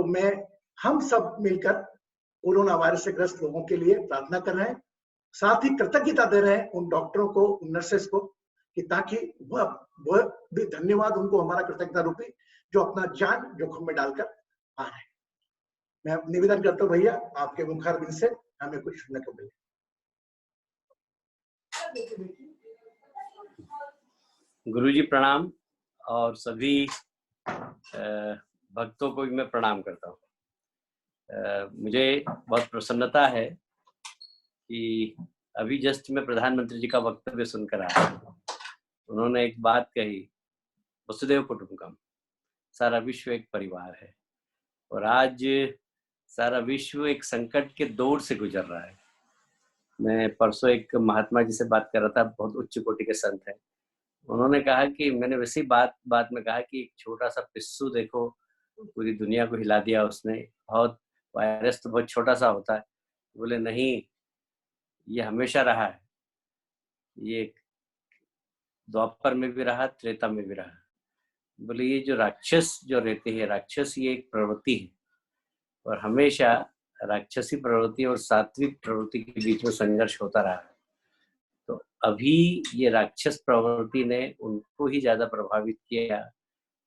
मैं हम सब मिलकर कोरोना वायरस से ग्रस्त लोगों के लिए प्रार्थना कर रहे हैं, साथ ही कृतज्ञता दे रहे हैं उन डॉक्टरों को, उन नर्सेस को, कि ताकि वह भी धन्यवाद उनको हमारा कृतज्ञता रूपी, जो अपना जान जोखिम में डालकर आ रहे हैं। मैं निवेदन करता हूँ भैया, आपके मुखारबिंद से हमें कुछ सुनने को मिले। गुरुजी प्रणाम, और सभी भक्तों को भी मैं प्रणाम करता हूँ। मुझे बहुत प्रसन्नता है कि अभी जस्ट मैं प्रधानमंत्री जी का वक्तव्य सुनकर आया। उन्होंने एक बात कही, वसुधैव कुटुंबकम, सारा विश्व एक परिवार है। और आज सारा विश्व एक संकट के दौर से गुजर रहा है। मैं परसों एक महात्मा जी से बात कर रहा था, बहुत उच्च कोटि के संत हैं। उन्होंने कहा कि मैंने वैसी बात में कहा कि एक छोटा सा पिस्सू देखो, पूरी दुनिया को हिला दिया उसने। बहुत वायरस तो बहुत छोटा सा होता है। बोले नहीं, ये हमेशा रहा है, ये द्वापर में भी रहा, त्रेता में भी रहा। बोले ये जो राक्षस जो रहते हैं, राक्षस ये एक प्रवृत्ति है, और हमेशा राक्षसी प्रवृत्ति और सात्विक प्रवृत्ति के बीच में संघर्ष होता रहा है। तो अभी ये राक्षस प्रवृत्ति ने उनको ही ज्यादा प्रभावित किया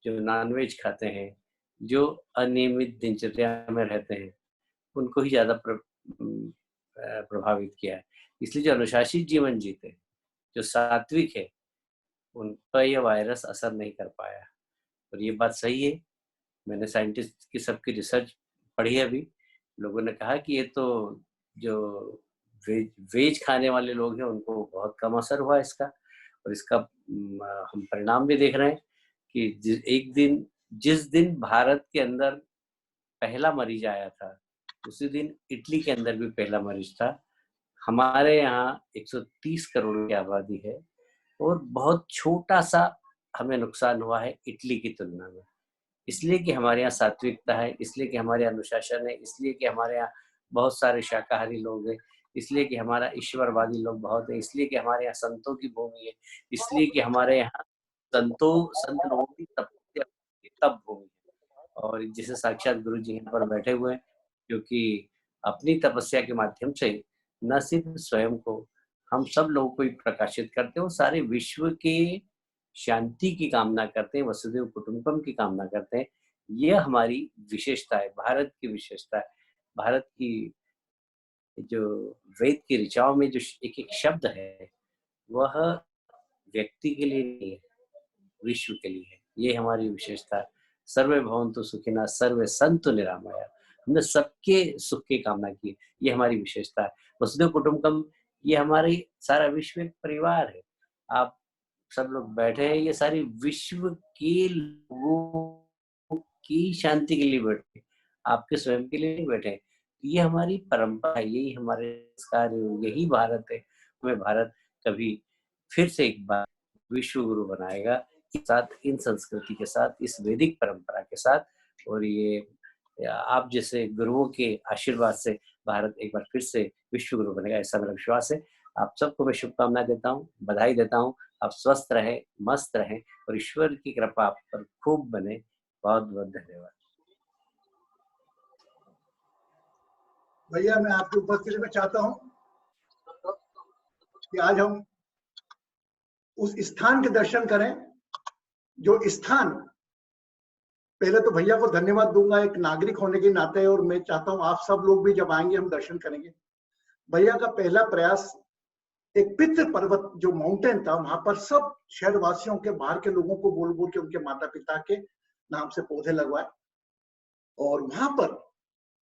जो नॉनवेज खाते हैं, जो अनियमित दिनचर्या में रहते हैं, उनको ही ज्यादा प्रभावित किया है। इसलिए जो अनुशासित जीवन जीते, जो सात्विक है, उन पर यह वायरस असर नहीं कर पाया। और ये बात सही है। मैंने साइंटिस्ट की सबकी रिसर्च पढ़ी है। अभी लोगों ने कहा कि ये तो जो वेज खाने वाले लोग हैं उनको बहुत कम असर हुआ इसका। और इसका हम परिणाम भी देख रहे हैं कि जिस दिन भारत के अंदर पहला मरीज आया था, उसी दिन इटली के अंदर भी पहला मरीज था। हमारे यहाँ 130 करोड़ की आबादी है और बहुत छोटा सा हमें नुकसान हुआ है इटली की तुलना में। इसलिए कि हमारे यहाँ सात्विकता है, इसलिए कि हमारे यहाँ अनुशासन है, इसलिए कि हमारे यहाँ बहुत सारे शाकाहारी लोग हैं, इसलिए कि हमारा ईश्वरवादी लोग बहुत हैं, इसलिए कि हमारे यहाँ संतों की भूमि है, इसलिए कि हमारे यहाँ संत लोगों की तप भूमि है। और जिसे साक्षात गुरु जी यहाँ पर बैठे हुए हैं, क्योंकि अपनी तपस्या के माध्यम से न सिर्फ स्वयं को, हम सब लोगों को प्रकाशित करते हैं, सारे विश्व के शांति की कामना करते हैं, वसुधैव कुटुंबकम की कामना करते हैं। यह हमारी विशेषता है, भारत की विशेषता है। भारत की जो वेद की ऋचाओं में जो एक एक शब्द है, वह व्यक्ति के लिए नहीं है, विश्व के लिए है। ये हमारी विशेषता है। सर्वे भवन्तु सुखिनः, सर्वे सन्तु निरामया। हमने सबके सुख की कामना की, ये हमारी विशेषता है। वसुधैव कुटुंबकम, ये हमारी सारा विश्व एक परिवार है। आप सब लोग बैठे हैं, ये सारी विश्व के लोगों की शांति के लिए बैठे, आपके स्वयं के लिए नहीं बैठे। ये हमारी परंपरा है, यही हमारे संस्कार है, यही भारत है। हमें भारत कभी फिर से एक बार विश्व गुरु बनाएगा, साथ इन संस्कृति के साथ, इस वैदिक परंपरा के साथ। और ये आप जैसे गुरुओं के आशीर्वाद से भारत एक बार फिर से विश्व गुरु बनेगा, ऐसा मेरा विश्वास है। आप सबको मैं शुभकामनाएं देता हूँ, बधाई देता हूँ। आप स्वस्थ रहें, मस्त रहें और ईश्वर की कृपा आप पर खूब बने। बहुत बहुत धन्यवाद। भैया, मैं आपकी उपस्थिति में चाहता हूँ कि आज हम उस स्थान के दर्शन करें जो स्थान, पहले तो भैया को धन्यवाद दूंगा एक नागरिक होने के नाते, और मैं चाहता हूं आप सब लोग भी जब आएंगे हम दर्शन करेंगे। भैया का पहला प्रयास एक पितृ पर्वत जो माउंटेन था, वहां पर सब शहरवासियों के, बाहर के लोगों को बोल बोल के उनके माता पिता के नाम से पौधे लगवाए। और वहां पर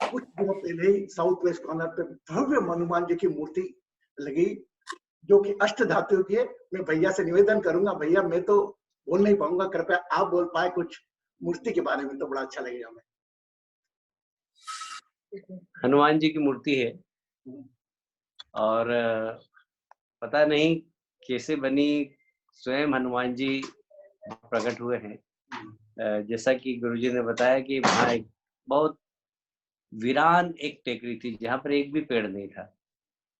कुछ दिनों पहले ही साउथ वेस्ट कॉर्नर पे भव्य हनुमान जी की मूर्ति लगी, जो कि अष्ट धातु की है। मैं भैया से निवेदन करूंगा, भैया मैं तो बोल नहीं पाऊंगा, कृपया आप बोल पाए कुछ मूर्ति के बारे में, तो बड़ा अच्छा लगेगा हमें। हनुमान जी की मूर्ति है, और पता नहीं कैसे बनी, स्वयं हनुमान जी प्रकट हुए हैं। जैसा कि गुरुजी ने बताया कि वहाँ एक बहुत वीरान एक टेकरी थी जहाँ पर एक भी पेड़ नहीं था।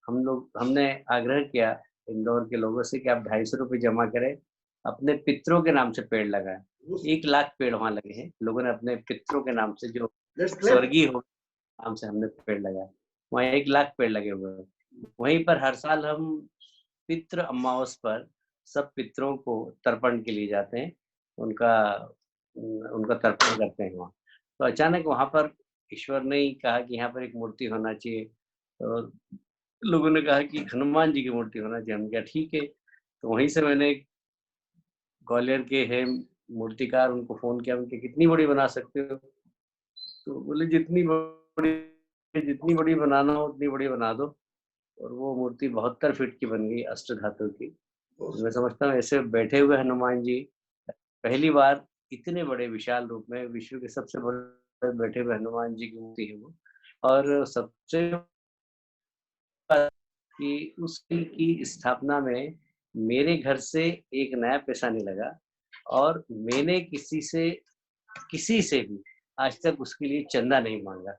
हमने आग्रह किया इंदौर के लोगों से कि आप 250 रुपये जमा करें, अपने पितरों के नाम से पेड़ लगाएं। 1 लाख पेड़ वहाँ लगे हैं। लोगों ने अपने पितरों के नाम से, जो Let's clap. स्वर्गीय हो नाम से हमने पेड़ लगाया, वहाँ 1 लाख पेड़ लगे हुए हैं। वहीं पर हर साल हम पितृ अमावस पर सब पितरों को तर्पण के लिए जाते हैं, उनका तर्पण करते हैं वहाँ। तो अचानक वहाँ पर ईश्वर ने ही कहा कि यहाँ पर एक मूर्ति होना चाहिए, तो लोगों ने कहा कि हनुमान जी की मूर्ति होना चाहिए। हमने कहा ठीक है, तो वहीं से मैंने ग्वालियर के हैं मूर्तिकार, उनको फ़ोन किया, उनके कितनी बड़ी बना सकते हो? तो बोले जितनी बड़ी बनाना हो उतनी बड़ी बना दो, और वो मूर्ति 72 फीट की बन गई अष्टधातु की। मैं समझता हूँ ऐसे बैठे हुए हनुमान जी पहली बार इतने बड़े विशाल रूप में, विश्व के सबसे बड़े बैठे हुए हनुमान जी की मूर्ति है वो। और सबसे कि उसकी की स्थापना में मेरे घर से एक नया पैसा नहीं लगा, और मैंने किसी से भी आज तक उसके लिए चंदा नहीं मांगा।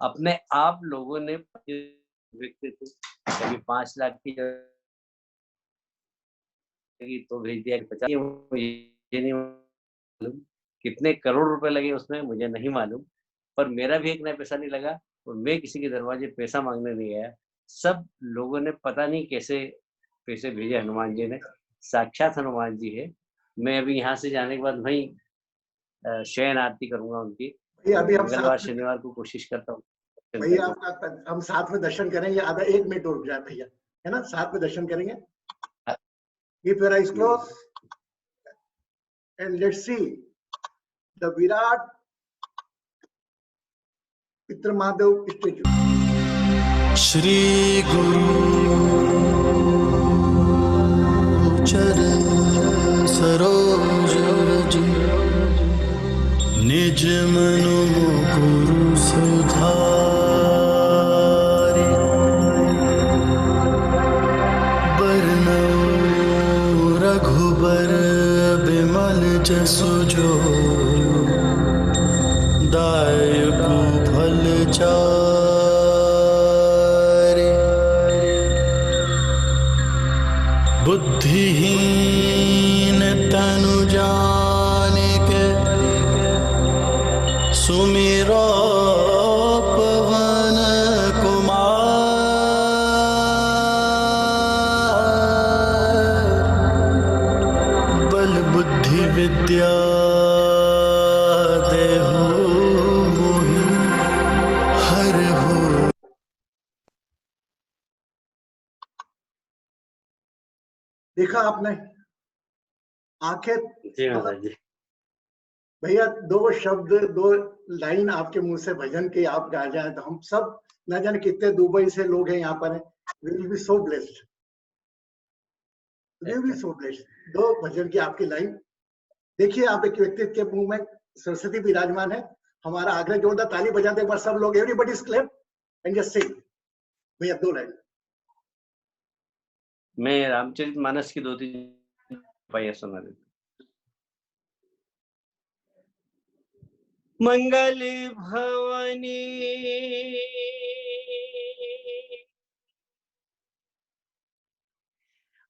अपने आप लोगों ने व्यक्ति थे, कभी 5 लाख की तो भेज दिया, 50 मुझे नहीं मालूम, कितने करोड़ रुपए लगे उसमें मुझे नहीं मालूम, पर मेरा भी एक नया पैसा नहीं लगा और मैं किसी के दरवाजे पैसा मांगने नहीं आया। सब लोगों ने पता नहीं कैसे पैसे भेजे हनुमान जी ने, साक्षात हनुमान जी है। मैं अभी यहाँ से जाने के बाद वहीं शयन आरती करूँगा उनकी। भैया अभी हम मंगलवार, साथ में, शनिवार को कोशिश करता हूँ दर्शन भैया करने की। आपका हम साथ में दर्शन करेंगे। आधा 1 मिनट रुक जाए भैया, है ना, साथ में दर्शन करेंगे। Keep your eyes closed and let's see the Virat Pitra Mahadev statue. Shri गुरु चरण सरोज रज निज मनु गुरु सुधारि बरनौ रघुबर बिमल जसु जो दायकु फल चारि बुद्धिहीन तनु जानिके सुमिरो पवन कुमार बल बुद्धि विद्या देहु मोहि हरहु। देखा आपने आंखें जी महाराज जी। भैया, 2 शब्द 2 लाइन आपके मुंह से भजन के आप गा जाए तो हम सब न जाने कितने दुबई से लोग हैं यहाँ पर हैं, we will be so blessed, we will be so blessed। 2 भजन की आपकी लाइन देखिए, आप एक व्यक्ति के मुंह में सरस्वती विराजमान है। हमारा आग्रह जोरदार ताली बजाते एक बार सब लोग, everybody clap and just sing. भैया 2 लाइन। मैं रामचरितमानस की 2-3 पाइयाँ सुना देता हूँ। मंगल भवनी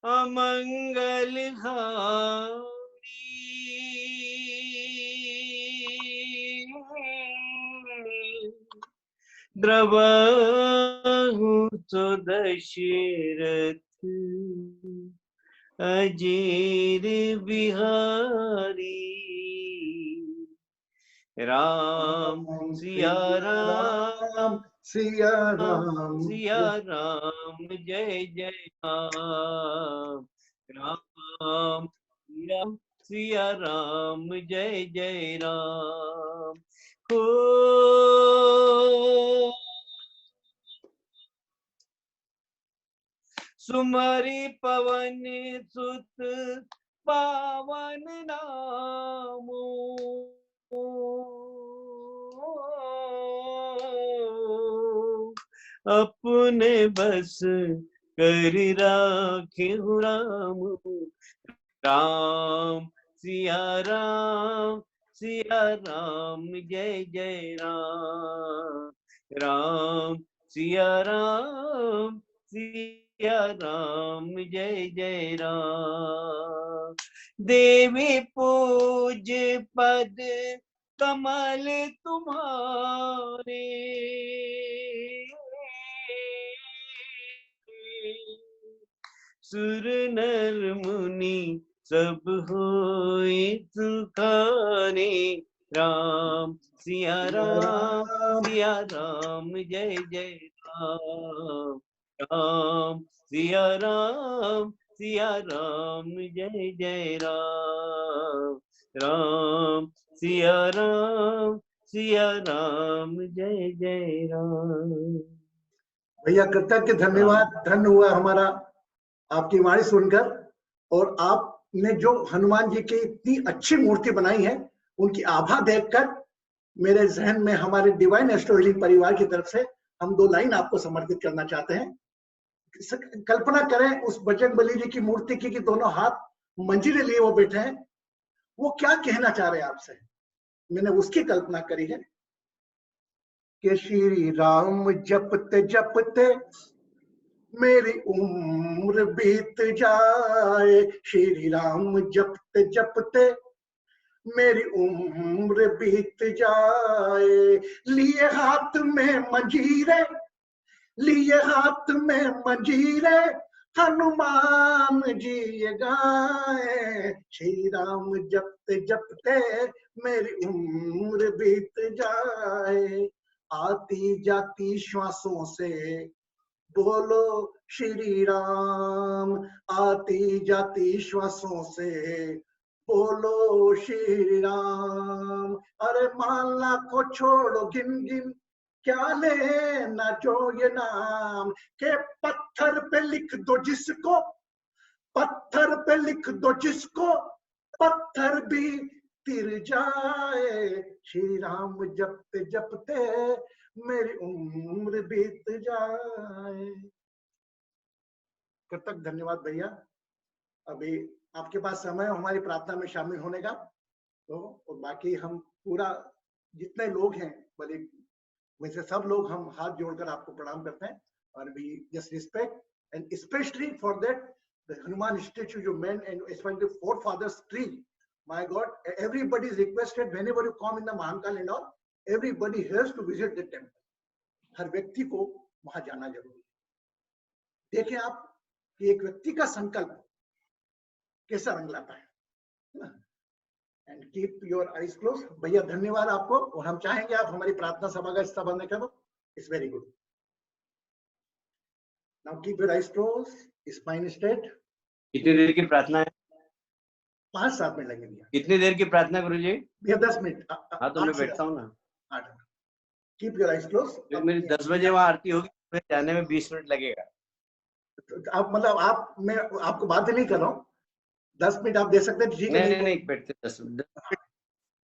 अमंगल हारी द्रवहु तो दशरथ अजीर बिहारी राम सिया राम सिया राम सिया राम जय जय राम राम सिया राम जय जय राम। हो सुमरि पवन सुत पावन नामो अपने बस कर राखे राम राम सिया राम जय जय राम राम सिया राम जय जय राम। देवी पूज पद कमल तुम्हारे। सुर नर मुनि सब होए सुखाने। राम सिया राम जय जय राम। राम सिया राम जय जय राम। राम सिया राम जय जय राम। भैया कृतज्ञ धन्यवाद, धन्य हुआ हमारा आपकी वाणी सुनकर। और आपने जो हनुमान जी की इतनी अच्छी मूर्ति बनाई है, उनकी आभा देखकर मेरे जहन में हमारे डिवाइन एस्ट्रो हीलिंग परिवार की तरफ से हम 2 लाइन आपको समर्पित करना चाहते हैं। कल्पना करें उस बजरंगबली जी की मूर्ति की कि दोनों हाथ मंजिले लिए वो बैठे हैं, वो क्या कहना चाह रहे हैं आपसे। मैंने उसकी कल्पना करी है कि श्री राम जपते जपते मेरी उम्र बीत जाए। श्री राम जपते जपते मेरी उम्र बीत जाए। लिए हाथ में मंजीरे, लिए हाथ में मंजीरे, हनुमान जी ये गाए। श्री राम जपते जपते मेरी उम्र बीत जाए। आती जाती श्वासों से बोलो श्री राम, आती जाती श्वासों से बोलो श्री राम। अरे माला को छोड़ो गिन गिन, क्या लेना जो ये नाम, के पत्थर पे लिख दो जिसको, पत्थर पे लिख दो जिसको, पत्थर भी तिर जाए। श्री राम जपते जपते मेरी उम्र बीत जाए। कृतज्ञ धन्यवाद भैया। अभी आपके पास समय हमारी प्रार्थना में शामिल होने का, तो और बाकी हम पूरा जितने लोग हैं बल्कि में से सब लोग हम हाथ जोड़कर आपको प्रणाम करते हैं। और we just respect and specially for that the Hanuman statue जो main and specially for fathers tree. My God, everybody is requested whenever you come in the Mahankal and all, everybody has to visit the temple. हर व्यक्ति को वहां जाना जरूरी है। देखें आप कि एक व्यक्ति का संकल्प कैसा रंग लाता है। And keep your eyes close. भैया धन्यवाद आपको, और हम चाहेंगे आप हमारी प्रार्थना सभा का हिस्सा बनने का। It's very good. Now keep your eyes close, spine straight. कितनी देर की प्रार्थना है? 5-7 मिनट लगेंगे। कितनी देर की प्रार्थना गुरुजी? भैया 10 मिनट। हाँ तो मैं बैठता हूँ ना। Keep your eyes close. मेरी 10 बजे वहाँ आरती होगी, फिर जाने में 20 मिनट लगेगा। आप मतलब आप, मैं आपको बात नहीं कर रहा हूँ, 10 मिनट आप दे सकते हैं, ठीक है? नहीं बैठते 10 मिनट।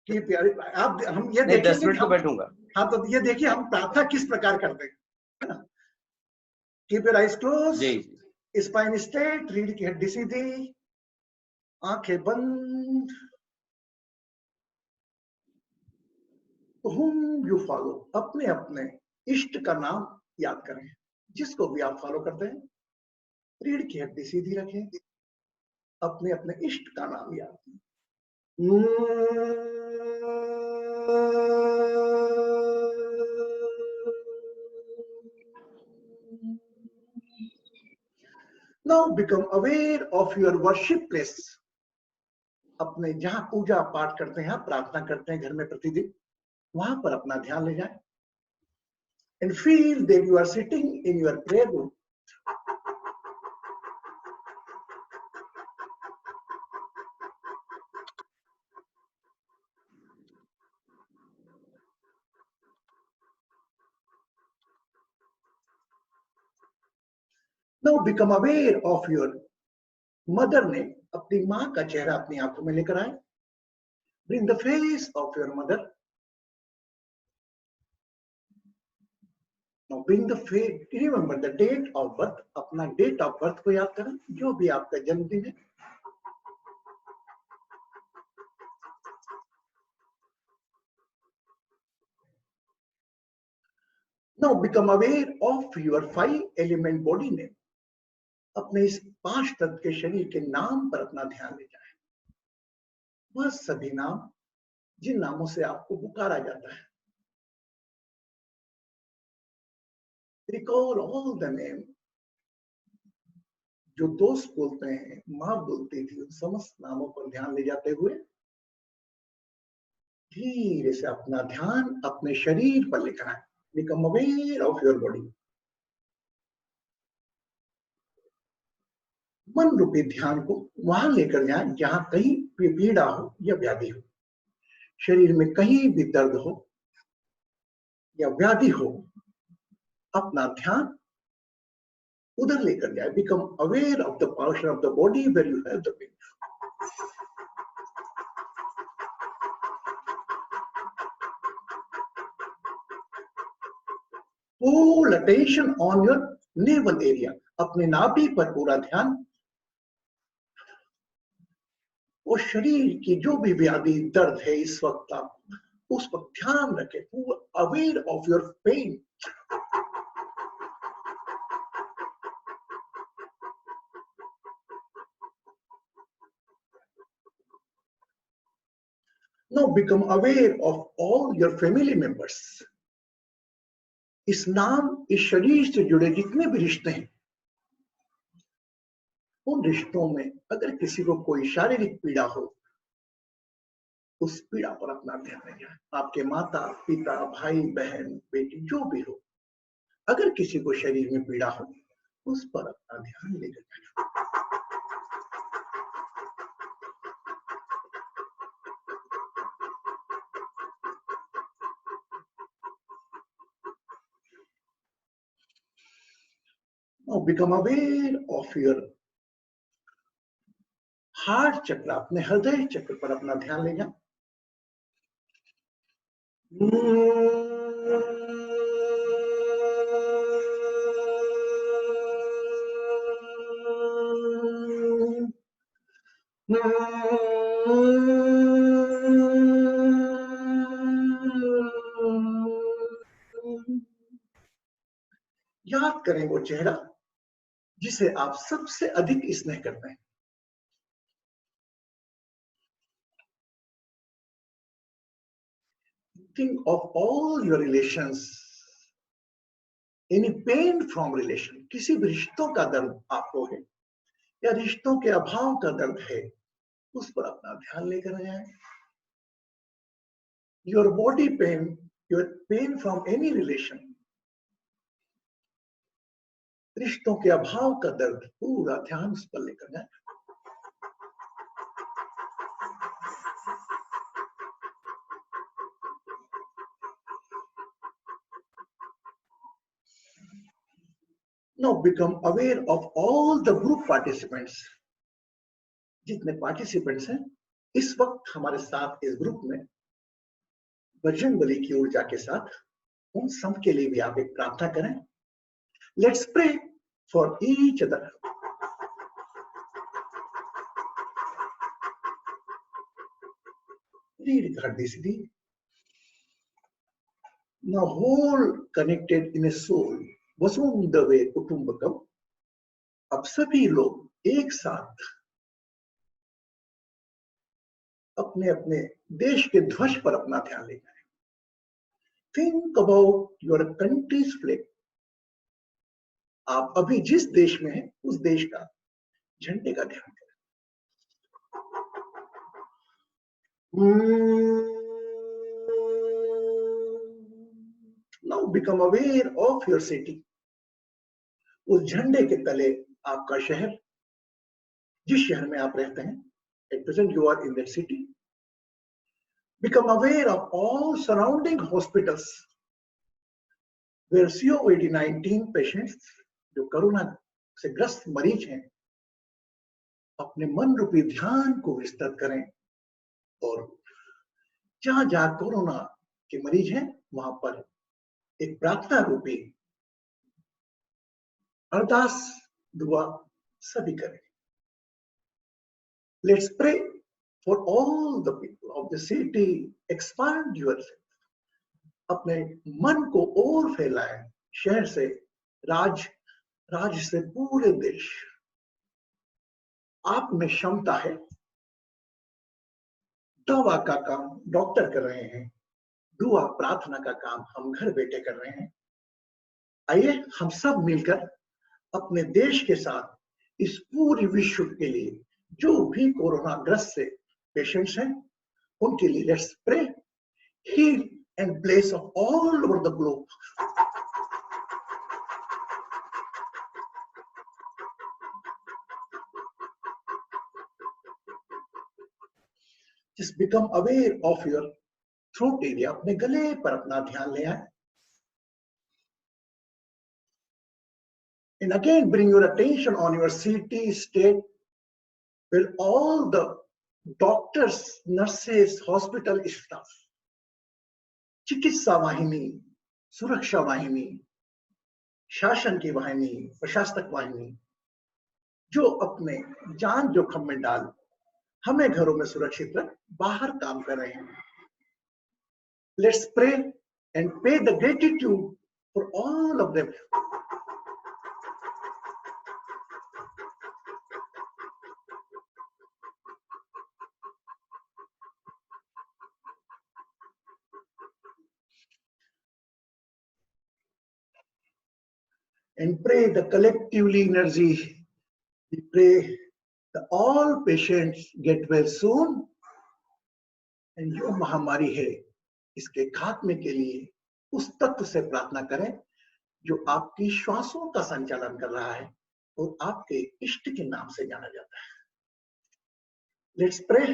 कीप आप, हम ये देखेंगे 10 मिनट तो हम, बैठूंगा। हाँ तो ये देखिए हम प्रार्थना किस प्रकार करते हैं, है ना? Keep your eyes close, spine straight, रीढ़ की हड्डी सीधी, आंखें बंद। whom you follow, अपने अपने इष्ट का नाम याद करें, जिसको भी आप फॉलो करते हैं। रीढ़ की हड्डी सीधी रखें, अपने अपने इष्ट का नाम याद करें। Now become aware of your worship place. अपने जहां पूजा पाठ करते हैं, प्रार्थना करते हैं घर में प्रतिदिन, वहां पर अपना ध्यान ले जाएं। And feel that you are sitting in your prayer room. Now become aware of your mother name. अपनी माँ का चेहरा अपनी आंखों में लेकर आए। Bring the face of your mother. Now bring the face. Remember the date of birth. अपना date of birth को याद करें, जो भी आपका जन्मदिन है। Now become aware of your 5 element body name. अपने इस 5 तत्व के शरीर के नाम पर अपना ध्यान ले जाएं। वह सभी नाम जिन नामों से आपको पुकारा जाता है। Recall all the name. जो दोस्त बोलते हैं, माँ बोलती थी, उन समस्त नामों पर ध्यान ले जाते हुए धीरे से अपना ध्यान अपने शरीर पर लेकर आए। Become aware of your body. मन रूपी ध्यान को वहां लेकर जाएं जहां कहीं भी पीड़ा हो या व्याधि हो। शरीर में कहीं भी दर्द हो या व्याधि हो, अपना ध्यान उधर लेकर जाए। Become aware of the portion of the body where you have the pain. Full attention on your navel area. अपने नाभि पर पूरा ध्यान। वो शरीर की जो भी व्याधि दर्द है इस वक्त आप उस पर ध्यान रखें। Aware of your pain. Now become aware of all your family members. इस नाम, इस शरीर से जुड़े जितने भी रिश्ते हैं, उन रिश्तों में अगर किसी को कोई शारीरिक पीड़ा हो, उस पीड़ा पर अपना ध्यान रखें। आपके माता पिता, भाई बहन, बेटी जो भी हो, अगर किसी को शरीर में पीड़ा हो, उस पर अपना ध्यान लेकर जाए। Now become aware of your heart चक्र। अपने हृदय चक्र पर अपना ध्यान ले जाओ। याद करें वो चेहरा जिसे आप सबसे अधिक स्नेह करते हैं। Think of all your relations. Any pain from relation. किसी भी रिश्तों का दर्द आपको है या रिश्तों के अभाव का दर्द है, उस पर अपना ध्यान लेकर जाएं। Your body pain, your pain from any relation. रिश्तों के अभाव का दर्द, पूरा ध्यान उस पर लेकर जाएं। Now become aware of all the group participants. जितने पार्टिसिपेंट्स हैं इस वक्त हमारे साथ इस ग्रुप में, बजरंग बली की ऊर्जा के साथ, उन सब के लिए भी आप एक प्रार्थना करें। Let's pray for each other. रीढ़ की हड्डी सीधी। Now whole connected in a soul. वसुंधवे कुटुंबकम। अब सभी लोग एक साथ अपने अपने देश के ध्वज पर अपना ध्यान ले जाएं। Think about your country's flag. आप अभी जिस देश में हैं उस देश का झंडे का ध्यान करें। Now become aware of your city. उस झंडे के तले आपका शहर, जिस शहर में आप रहते हैं, at present you are in that city. Become aware of all surrounding hospitals where COVID-19 patients, जो कोरोना से ग्रस्त मरीज हैं, अपने मन रूपी ध्यान को विस्तृत करें और जहां जहां कोरोना के मरीज हैं वहां पर एक प्रार्थना रूपी अरदास दुआ सभी करें। Let's pray for all the people of the city. Expand yourself. अपने मन को और फैलाएं, शहर से राज्य से पूरे देश। आप में क्षमता है, दवा का काम डॉक्टर कर रहे हैं, दुआ प्रार्थना का काम हम घर बैठे कर रहे हैं। आइए हम सब मिलकर अपने देश के साथ इस पूरी विश्व के लिए जो भी कोरोना ग्रस्त से पेशेंट्स हैं उनके लिए let's pray, heal and bless of all over the globe. Just become aware of your throat area, अपने गले पर अपना ध्यान ले आए। And again bring your attention on your city, state, where all the doctors, nurses, hospital staff, चिकित्सा वाहिनी, सुरक्षा वाहिनी, शासन की वाहिनी, प्रशासक वाहिनी, जो अपने जान जोखिम में डाल हमें घरों में सुरक्षित रख बाहर काम कर रहे हैं। Let's pray and pay the gratitude for all of them. And pray the collectively energy. We pray that all patients get well soon. And जो महामारी है इसके खात्मे के लिए उस तत्व से प्रार्थना करें जो आपकी श्वासों का संचालन कर रहा है और आपके इष्ट के नाम से जाना जाता है। Let's pray.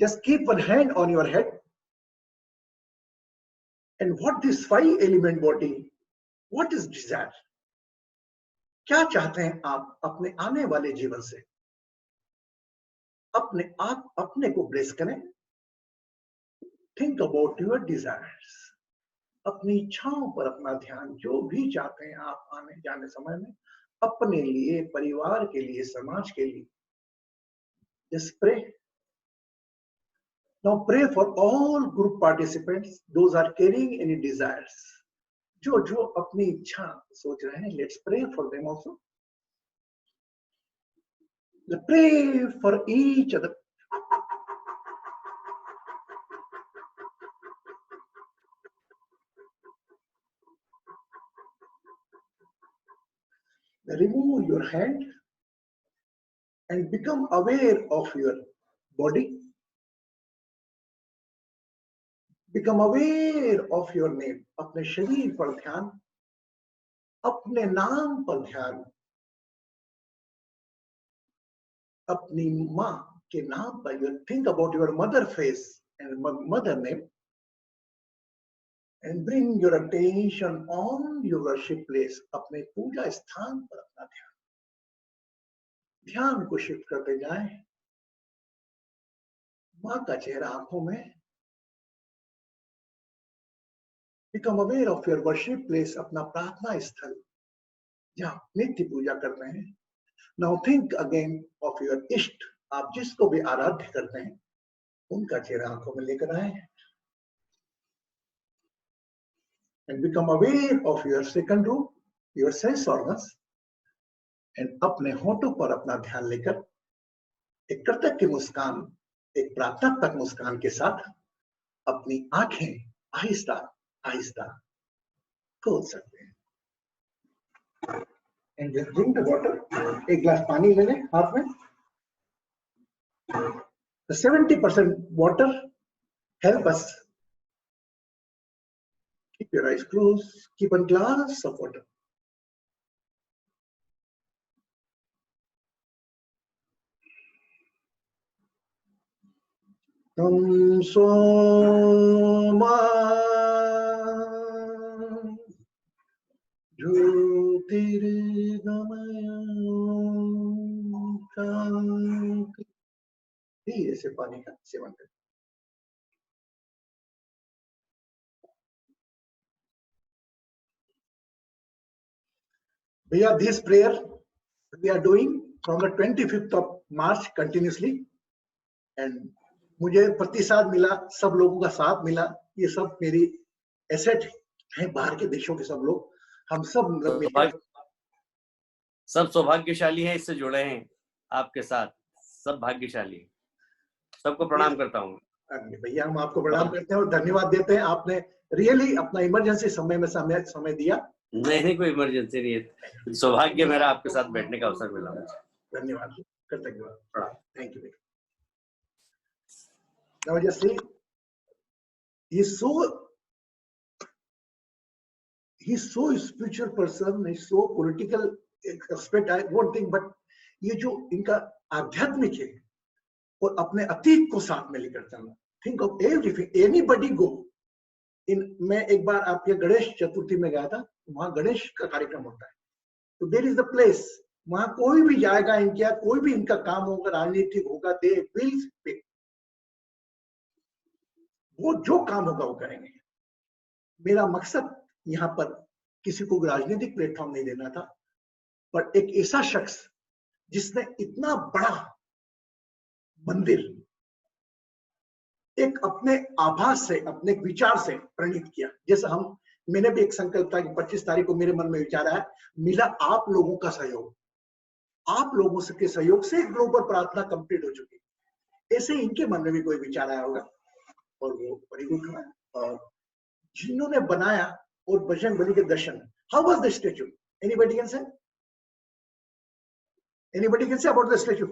Just keep one hand on your head. And what this 5 element body, what is desire? क्या चाहते हैं आप अपने आने वाले जीवन से? अपने आप अपने को ब्रेस करें। Think about your desires. अपनी इच्छाओं पर अपना ध्यान, जो भी चाहते हैं आप आने जाने समय में अपने लिए, परिवार के लिए, समाज के लिए। Just pray. Now pray for all group participants, those are carrying any desires. जो जो अपनी इच्छा सोच रहे हैं, let's pray for them also. Let's pray for each other. Remove your hand and become aware of your body. Become aware of your name. अपने शरीर पर ध्यान, अपने नाम पर ध्यान, अपनी माँ के नाम पर। You think about your mother face and mother name, and bring your attention on your worship place. अपने पूजा स्थान पर अपना ध्यान, ध्यान को शिफ्ट करते जाएं। माँ का चेहरा आंखों में। Become aware of your worship place, अपना प्रार्थना स्थल जहाँ नित्य पूजा करते हैं। Now think again of your इष्ट, आप जिसको भी आराध्य करते हैं उनका चेहरा आंखों में लेकर आए। And become aware of your second room, your sense organs, and अपने होठों पर अपना ध्यान लेकर एक कृतज्ञ मुस्कान, एक प्रार्थनात्मक मुस्कान के साथ अपनी आंखें आहिस्ता आहिस्ता खोल सकते हैं। And just drink the water. एक गिलास पानी ले लें हाथ में। The 70% water help us. Keep your eyes closed. Keep a glass of water. Tam Soma Jyotirgamaya ऐसे पानी का सेवन करें। भैया, this prayer we are doing from the 25th of March continuously, and मुझे प्रतिसाद मिला, सब लोगों का साथ मिला। ये सब मेरी एसेट है, बाहर के देशों के सब लोग, हम सब सब सौभाग्यशाली हैं, इससे जुड़े हैं आपके साथ, सब भाग्यशाली हैं। सबको प्रणाम करता हूँ भैया। हम आपको प्रणाम करते हैं और धन्यवाद देते हैं, आपने रियली अपना इमरजेंसी समय में समय दिया। नहीं कोई इमरजेंसी नहीं है, सौभाग्य मेरा आपके साथ बैठने का अवसर मिला। धन्यवाद, कृतज्ञता, thank you. Now just see, he's so spiritual person, he's so political aspect, I won't think, but ये जो इनका आध्यात्मिक है और अपने अतीत को साथ में लेकर चलना, think of everything, anybody go in। मैं एक बार आपके गणेश चतुर्थी में गया था, वहां गणेश का कार्यक्रम होता है, तो देयर इज द प्लेस, वहां कोई भी जाएगा इनका, कोई भी इनका काम होगा, राजनीतिक होगा, दे विल स्पीक, वो जो काम होगा वो करेंगे। मेरा मकसद यहाँ पर किसी को राजनीतिक प्लेटफॉर्म नहीं देना था, पर एक ऐसा शख्स जिसने इतना बड़ा मंदिर एक अपने आभास से, अपने विचार से प्रणीत किया। जैसे मैंने भी एक संकल्प था कि 25 तारीख को मेरे मन में विचार आया, मिला आप लोगों का सहयोग, आप लोगों के सहयोग से ग्लोबल प्रार्थना कंप्लीट हो चुकी। ऐसे इनके मन में भी कोई विचार आया होगा और वो परिगुण हुआ। और जिन्होंने बनाया और बजरंगबली के दर्शन, how was the statue? Anybody can say? Anybody can say about the statue?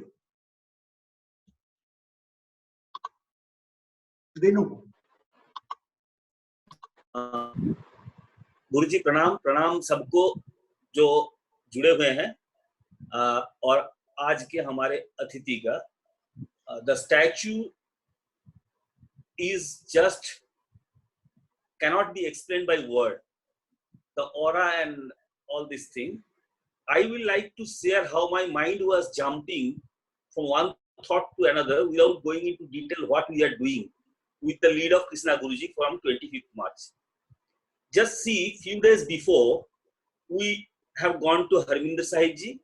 Dinu. Guruji प्रणाम, प्रणाम सबको जो जुड़े हुए हैं और आज के हमारे अतिथि का। The statue is just cannot be explained by word, the aura and all this thing. I will like to share how my mind was jumping from one thought to another without going into detail what we are doing with the lead of Krishna Guruji from 25th March. Just see, few days before we have gone to Harminder Sahib Ji.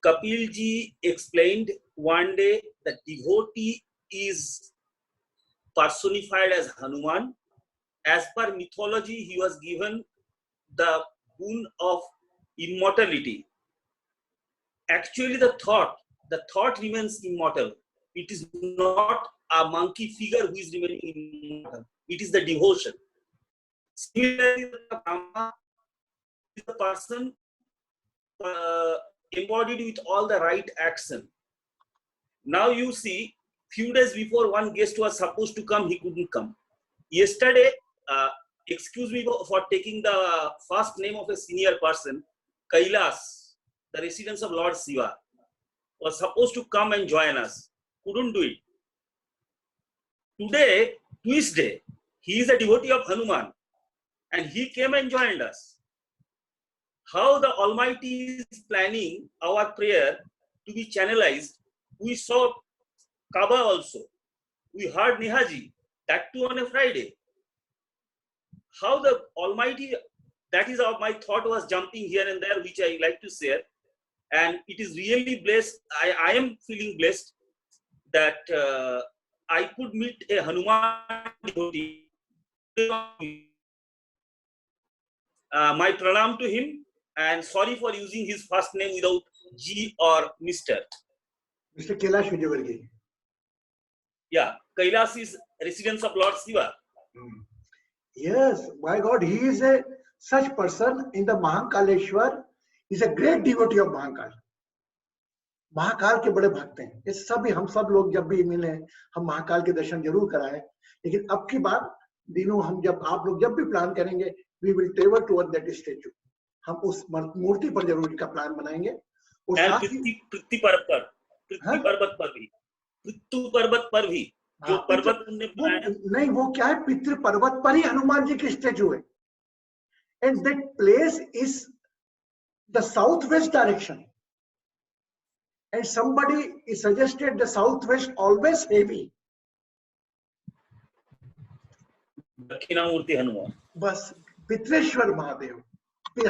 Kapil Ji explained one day that devotee is personified as Hanuman. As per mythology, he was given the boon of immortality. Actually, the thought remains immortal. It is not a monkey figure who is remaining immortal. It is the devotion. Similarly, the Brahma is the person embodied with all the right action. Now you see, few days before, one guest was supposed to come, he couldn't come. Yesterday, excuse me for taking the first name of a senior person, Kailas, the residence of Lord Shiva, was supposed to come and join us, couldn't do it. Today, Tuesday, he is a devotee of Hanuman and he came and joined us. How the Almighty is planning our prayer to be channelized, we saw Kaaba also. We heard Nehaji, that too on a Friday. How the Almighty, that is how my thought was jumping here and there, which I like to share. And it is really blessed. I am feeling blessed that I could meet a Hanuman devotee. My pranam to him, and sorry for using his first name without G or Mr. Mr. Kailash Vijayvargiya. Yeah, Kailas is residence of Lord Shiva. Yes, my God, he is a such person in the Mahakaleshwar. He is a great devotee of Mahakal. Mahakal के बड़े भक्त हैं। ये सभी हम सब लोग जब भी मिले, हम महाकाल के दर्शन जरूर कराएं। लेकिन अब की बार दिनों हम जब आप लोग जब भी प्लान करेंगे, we will travel toward that statue. हम उस मूर्ति पर जरूर इनका प्लान बनाएंगे। और पृथ्वी पर्वत पर भी, पृथ्वी पर्वत पर भी जो पर्वत उन्होंने बनाया, नहीं वो क्या है, पितृ पर्वत पर ही हनुमान जी की स्टैचू है। And that place is the south west direction and somebody suggested the southwest always heavy. Dakshinamurti Hanuman, बस पितृेश्वर महादेव,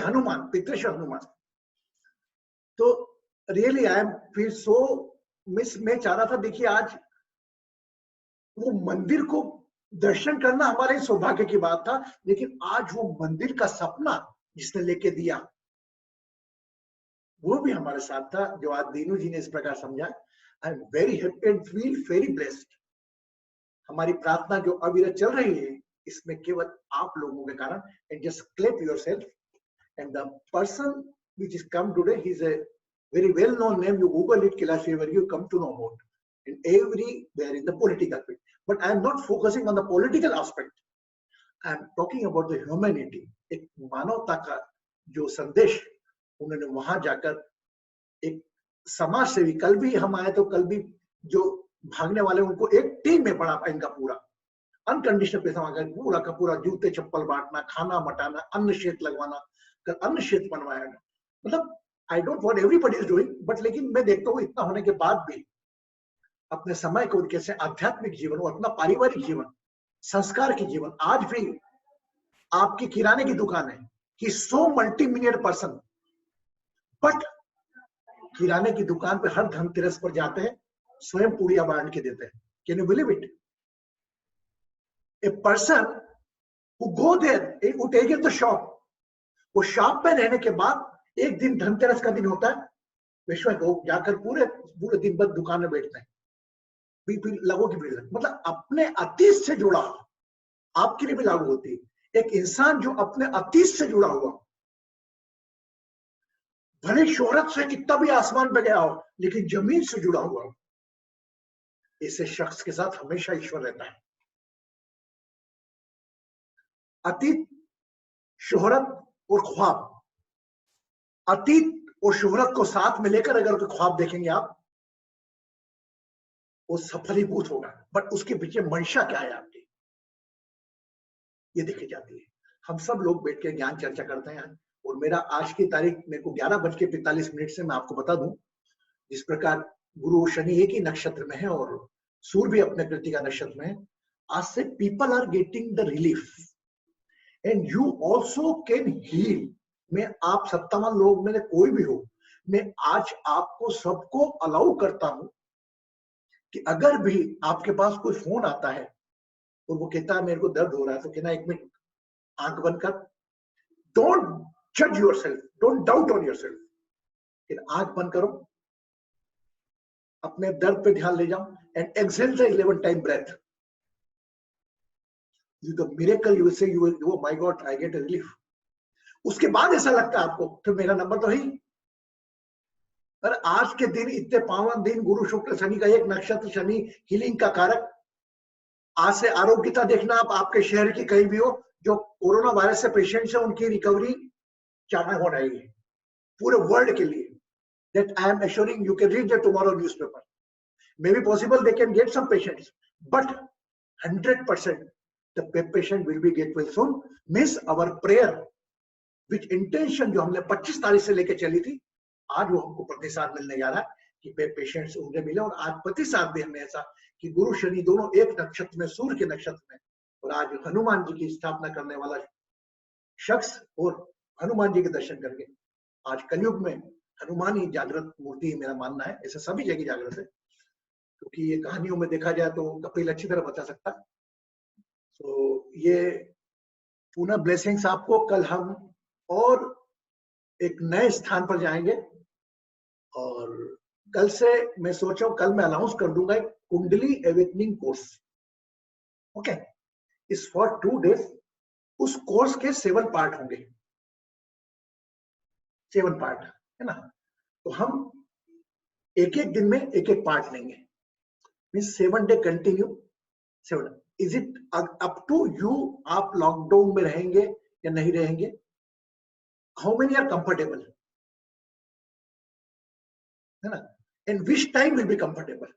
हनुमान, पितृेश्वर हनुमान। तो really I am feel so miss. मैं चाह रहा था, देखिए आज वो मंदिर को दर्शन करना हमारे सौभाग्य की बात था, लेकिन आज वो मंदिर का सपना जिसने लेके दिया वो भी हमारे साथ था, जो आज दीनू जी ने इस प्रकार समझा। I am very happy and feel very blessed. हमारी प्रार्थना जो अविरत चल रही है इसमें केवल आप लोगों के कारण। And just clap yourself. And the person which is come today, he is a very well known name. You Google it, Kailash Vijayavargiya, you come to know about. And everywhere in the political field. But I am not focusing on the political aspect. I am talking about the humanity. एक मानवता का जो संदेश उन्होंने वहां जाकर एक समाज सेवी, कल भी हम आए तो कल भी जो भागने वाले उनको एक टीम में पड़ा इनका पूरा अनकंडीशनल पैसा मांगा, पूरा का पूरा जूते चप्पल बांटना, खाना मटाना, अन्न शेत लगवाना, कल अन्न शेत बनवाया गया। मतलब I don't want everybody is doing, but लेकिन मैं देखता हूँ इतना होने के बाद भी अपने समय को कैसे आध्यात्मिक जीवन और अपना पारिवारिक जीवन, संस्कार की जीवन, आज भी आपकी किराने की दुकान है कि so multi million person, but किराने की दुकान पे हर धनतेरस पर जाते हैं, स्वयं पूड़िया बांट के देते हैं। Can you believe it? A person who go there, who take in the shop, वो शॉप में रहने के बाद एक दिन धनतेरस का दिन होता है, विश्व को जाकर पूरे दिन भर दुकान में बैठते हैं, लोगों की भीड़। मतलब अपने अतीत से जुड़ा, आपके लिए भी लागू होती है। एक इंसान जो अपने अतीत से जुड़ा हुआ, भले शोहरत से कितना भी आसमान पे गया हो, लेकिन जमीन से जुड़ा हुआ, ऐसे शख्स के साथ हमेशा ईश्वर रहता है। अतीत, शोहरत और ख्वाब, अतीत और शोहरत को साथ में लेकर अगर कोई ख्वाब देखेंगे आप, वो सफलीभूत होगा। बट उसके पीछे मंशा क्या है आपकी, ये देखी जाती है। हम सब लोग बैठ के ज्ञान चर्चा करते हैं, और मेरा आज की तारीख मेरे को 11:45 से मैं आपको बता दूं, जिस प्रकार गुरु शनि एक ही नक्षत्र में है और सूर्य भी अपने कृतिका नक्षत्र में है, आज से people are getting the relief and you also can heal. मैं आप 57 लोग में कोई भी हो, मैं आज आपको सबको अलाउ करता हूं कि अगर भी आपके पास कोई फोन आता है और वो कहता है मेरे को दर्द हो रहा है, तो कहना 1 मिनट आंख बंद कर, डोंट जज yourself, don't doubt on yourself, आंख बंद करो, अपने दर्द पे ध्यान ले जाओ and exhale the 11 time breath. The miracle you will say, you will, oh my god, I get a relief. उसके बाद ऐसा लगता है आपको फिर मेरा नंबर तो है ही। पर आज के दिन, इतने पावन दिन, गुरु शुक्र शनि का एक नक्षत्र, शनि हीलिंग का कारक, आज से आरोग्यता देखना आप आपके शहर की कहीं भी हो, जो कोरोना वायरस से पेशेंट्स है उनकी रिकवरी चालू हो रही है पूरे वर्ल्ड के लिए। That I am assuring, you can read the tomorrow newspaper, may be possible they can get some patients, but 100% the patient will be get well soon. Means our prayer which intention जो हमने 25 तारीख से लेकर चली थी, आज वो हमको प्रतिसाद मिलने जा रहा है कि पेशेंट्स उनके मिले। और आज प्रतिसाद भी हमें ऐसा कि गुरु शनि दोनों एक नक्षत्र में, सूर्य के नक्षत्र में, और आज हनुमान जी की स्थापना करने वाला शख्स और हनुमान जी के दर्शन करके आज कलयुग में हनुमान ही जागृत मूर्ति है, मेरा मानना है। ऐसा सभी जगह जागृत है, क्योंकि ये कहानियों में देखा जाए तो कपिल अच्छी तरह बता सकता। तो ये पुनः ब्लेसिंग्स आपको। कल हम और एक नए स्थान पर जाएंगे, और कल से मैं सोच रहा हूं, कल मैं अनाउंस कर दूंगा एक कुंडली एवेकनिंग कोर्स। ओके, इस फॉर 2 days। उस कोर्स के 7 पार्ट होंगे, 7 पार्ट है ना। तो हम एक एक दिन में एक एक पार्ट लेंगे, means 7 day continue 7। Is it up to you, आप लॉकडाउन में रहेंगे या नहीं रहेंगे? हाउ मेनी आर कंफर्टेबल, है ना, and which time will be comfortable.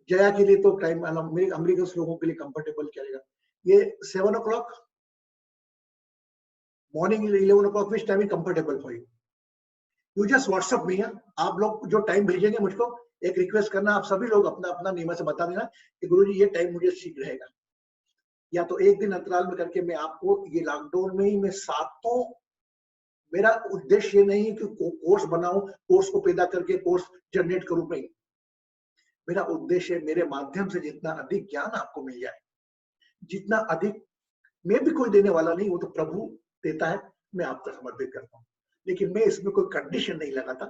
Jaya के लिए तो टाइम अमेरिकन लोगों के लिए कंफर्टेबल क्या रहेगा, ये 7 o'clock morning, 11 o'clock, which time is comfortable for you. You just WhatsApp me, आप लोग जो टाइम भेजेंगे मुझको, एक रिक्वेस्ट करना, आप सभी लोग अपना अपना नियम से बता देना कि गुरुजी ये टाइम मुझे ठीक रहेगा, या तो एक दिन अंतराल में करके मैं आपको ये लॉकडाउन में ही मैं सातों, मेरा उद्देश्य ये नहीं है कि कोर्स बनाऊं, कोर्स को पैदा करके कोर्स जनरेट करूं, नहीं। मेरा उद्देश्य मेरे माध्यम से जितना अधिक ज्ञान आपको मिल जाए, जितना अधिक मैं भी कोई देने वाला नहीं, वो तो प्रभु देता है, मैं आप तक समर्पित करता हूँ। लेकिन मैं इसमें कोई कंडीशन नहीं लगाता,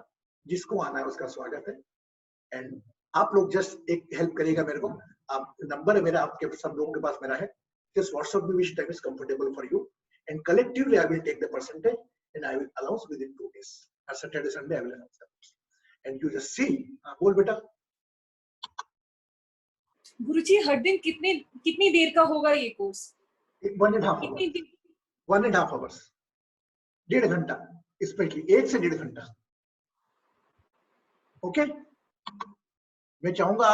जिसको आना है उसका स्वागत है। एंड आप लोग जस्ट एक हेल्प करिएगा मेरे को, आप नंबर है मेरा, आपके सब लोगों के पास मेरा है, just WhatsApp me which time is comfortable for you, and collectively I will take the percentage and I will announce within 2 days. Saturday, Sunday I will announce that. And you just see. बोल बेटा। गुरुजी हर दिन कितनी देर का होगा ये course? 1.5 hours. 1.5 hours. 1.5 घंटा specially, 1 से 1.5 घंटा। ओके, मैं चाहूंगा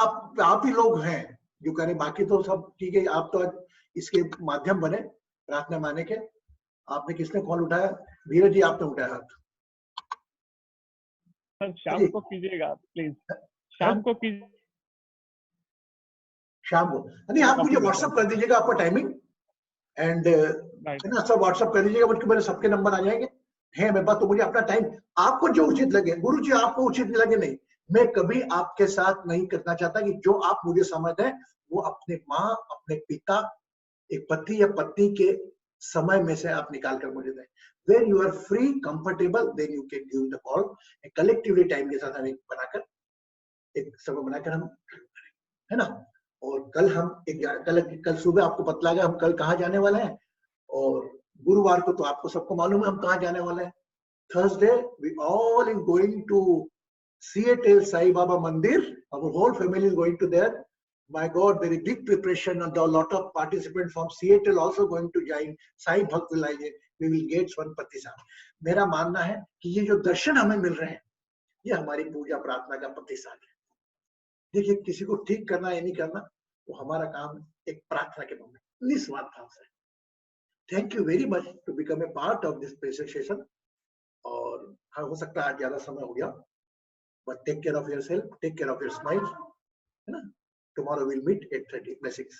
आप ही लोग हैं जो करें, बाकी तो सब ठीक है। आप तो इसके माध्यम बने प्रार्थना माने के। आपने किसने कॉल उठाया? धीरज जी आपने उठाया हाथ। शाम को कीजिएगा प्लीज, शाम को कीजिए। शाम को नहीं, आप मुझे व्हाट्सएप कर दीजिएगा आपका टाइमिंग, एंड है ना, सब व्हाट्सएप कर दीजिएगा मुझे, मेरे सबके नंबर आ जाएंगे है मेरे पास। तो मुझे अपना टाइम आपको जो उचित लगे, गुरु जी आपको उचित लगे नहीं, मैं कभी आपके साथ नहीं करना चाहता कि जो आप मुझे समझते हैं वो अपने माँ, अपने पिता, एक पति या पत्नी के समय में से आप निकाल कर मुझे दें। When you are free, comfortable, then you can give the call. Collectively time के साथ हम एक समय बनाकर हम, है ना। और कल हम कल सुबह आपको पता लगा हम कल कहाँ जाने वाले हैं, और गुरुवार को तो आपको सबको मालूम है हम कहाँ जाने वाले हैं। Thursday we all is going to Seattle Sai Baba Mandir. Our whole family is going to there. My God, very big preparation, and a lot of participants from Seattle also going to join. Sai Bhakt will आइए, we will get one प्रतिशत। मेरा मानना है कि ये जो दर्शन हमें मिल रहे हैं, ये हमारी पूजा प्रार्थना का प्रतिशत है। देखिए, किसी को ठीक करना या नहीं करना वो हमारा काम है, एक प्रार्थना के moment, निस्वार्थ भाव से। Thank you very much to become a part of this presentation. और हाँ, हो सकता है आज ज्यादा समय हो गया, but take care of yourself, take care of your smile, है ना। Tomorrow we'll meet at 8:30. Blessings.